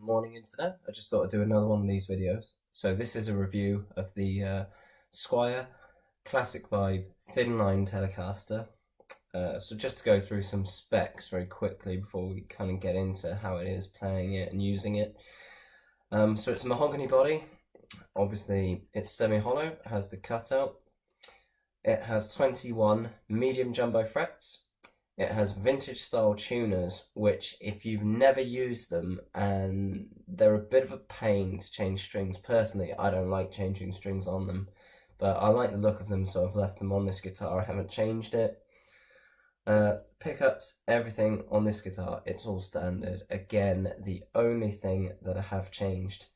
Morning internet. I just thought I'd do another one of these videos. So this is a review of the Squier Classic Vibe thinline telecaster. So just to go through some specs very quickly before we kind of get into how it is playing it and using it. So it's a mahogany body. Obviously it's semi-hollow, it has the cutout. It has 21 medium jumbo frets. It has vintage style tuners, which if you've never used them, and they're a bit of a pain to change strings. Personally, I don't like changing strings on them, but I like the look of them, so I've left them on this guitar. I haven't changed it. Pickups, everything on this guitar, it's all standard. Again, the only thing that I have changed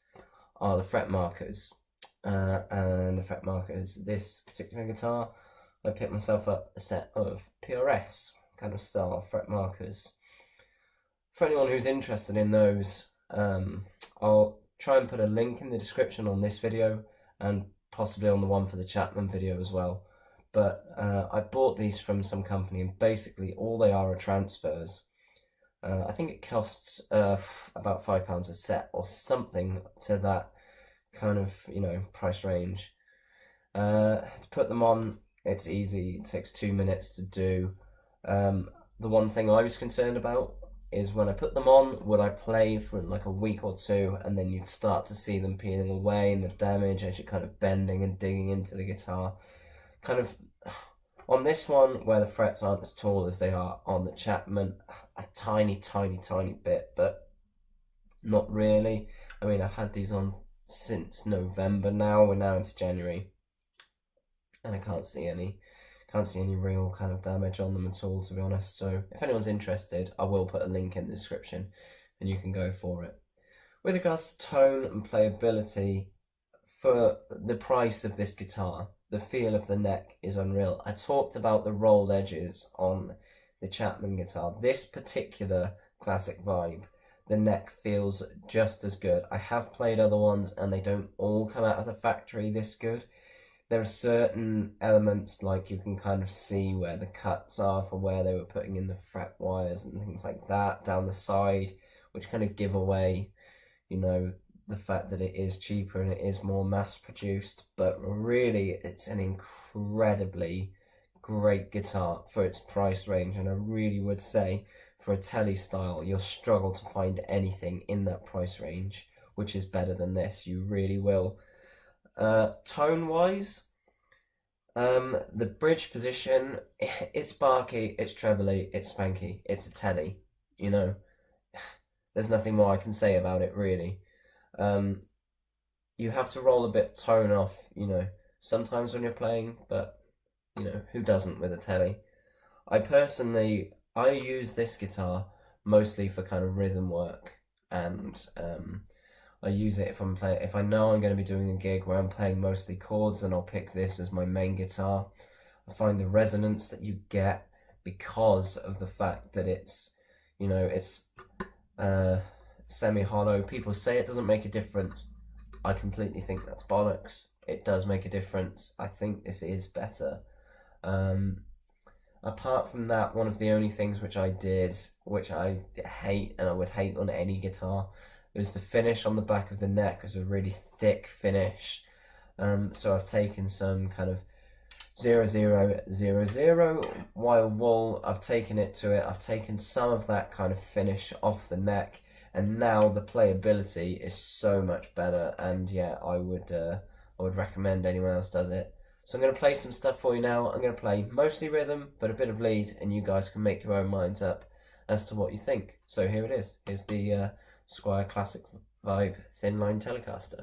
are the fret markers. And the fret markers, this particular guitar, I picked myself up a set of PRS kind of style fret markers. For anyone who's interested in those, I'll try and put a link in the description on this video and possibly on the one for the Chapman video as well. But I bought these from some company, and basically all they are transfers. I think it costs about £5 a set or something to that kind of, price range. To put them on, it's easy. It takes 2 minutes to do. The one thing I was concerned about is when I put them on, would I play for like a week or two, and then you'd start to see them peeling away and the damage as you're kind of bending and digging into the guitar. Kind of on this one, where the frets aren't as tall as they are on the Chapman, a tiny bit, but not really. I mean, I've had these on since November now. We're now into January, and I can't see any real kind of damage on them at all, to be honest. So if anyone's interested, I will put a link in the description and you can go for it. With regards to tone and playability, for the price of this guitar, the feel of the neck is unreal. I talked about the rolled edges on the Chapman guitar. This particular Classic Vibe, the neck feels just as good. I have played other ones and they don't all come out of the factory this good. There are certain elements, like you can kind of see where the cuts are for where they were putting in the fret wires and things like that down the side, which kind of give away, the fact that it is cheaper and it is more mass produced. But really, it's an incredibly great guitar for its price range, and I really would say for a tele style, you'll struggle to find anything in that price range which is better than this. You really will. Tone wise, the bridge position, it's barky, it's trebly, it's spanky, it's a telly, there's nothing more I can say about it really. You have to roll a bit of tone off, sometimes when you're playing, but who doesn't with a telly? I use this guitar mostly for kind of rhythm work, and I use it if I know I'm going to be doing a gig where I'm playing mostly chords, then I'll pick this as my main guitar. I find the resonance that you get, because of the fact that it's semi-hollow. People say it doesn't make a difference. I completely think that's bollocks. It does make a difference. I think this is better. Apart from that, one of the only things which I hate, and I would hate on any guitar, is the finish on the back of the neck. Is a really thick finish. So I've taken some kind of 0000 wire wool. I've taken it to it. I've taken some of that kind of finish off the neck, and now the playability is so much better. And yeah, I would recommend anyone else does it. So I'm going to play some stuff for you now. I'm going to play mostly rhythm, but a bit of lead, and you guys can make your own minds up as to what you think. So here it is. Here's the Squier Classic Vibe thinline telecaster.